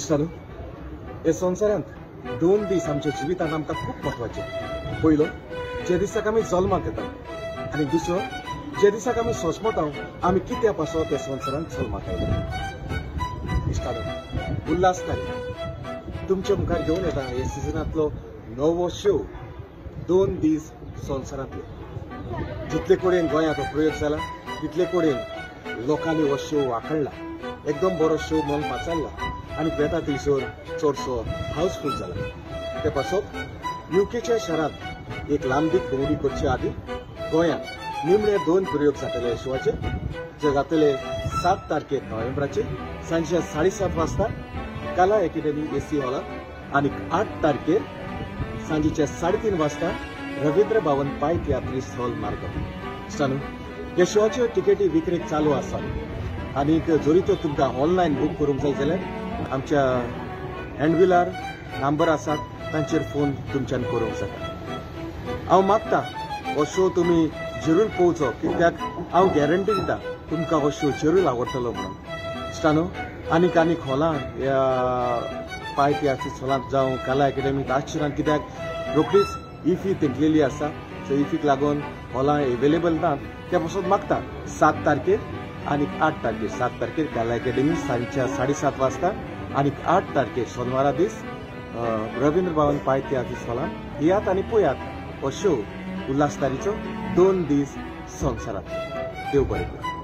इश्टानो, हे संवसारांत दोन दीस आमच्या जिवितांत आमकां खूब महत्वाचे। पयलो जे दिसाक आमी जल्माक येता आनी दुसरो जे दिसाक आमी सोशमतां आमी कित्या पासो त्या संवसारांत जल्माक आयले। इश्टानो, उल्हासकारी तुमच्या मुखार घेवन येता हे सिजनांतलो नवो शो दोन दीस संवसारांतले। जितले कडेन गोंयांत हो प्रयोग जाला तितले कडेन लोकांनी हो शो वाखडला, एकदम बरो शो मोलपा चल्ला आनी येता थंयसर चडसो हाऊसफुल जाला। ते पासत यूकेच्या शारांत एक लांबीक भोंवडी करचे आदीं गोंयांत निमणे दोन प्रयोग जातले हे शोचे, जे जातले 7 तारखेर नोव्हेंबराचे सांजे 7:30 वाजता कला अकॅडमी एसी हॉलांत आनी 8 तारखेर सांजेच्या 3:30 वाजता रवींद्र भवन पाय तियात्रीस हॉल मार्गांव। इश्टानो, ह्या शोचे तिकेटी विक्रेक चालू आसात आनी जरी तो तुमकां ऑनलायन बूक करूंक जाय जाल्यार आमच्या हँडविलार नंबर आसात तांचेर फोन तुमच्यान करूंक जाता। हांव मागता हो शो तुमी जरूर पळोवचो, कित्याक हांव गॅरंटी दिता तुमकां हो शो जरूर आवडटलो म्हणून। इश्टानो, आनीक हॉलां ह्या पाय तियात्रीस हॉलांत जावं कला अकॅडमींत आसचीना, कित्याक रोखडीच इफी तेंकलेली आसा, सो इफीक लागून हॉलां एवेलेबल नात। त्या पासून मागता 7 तारखेर आनी 8 तारखेर 7 तारखेर कला अकॅडमी सांजेच्या 7:30 वाजता आनी 8 तारखेर सोनवारा दीस रवींद्र भवन पाय तियात्रीस हॉलांत येयात आनी पळयात हो शो उल्हासतारीचो दोन दीस संवसारांत। देव बरें करूं।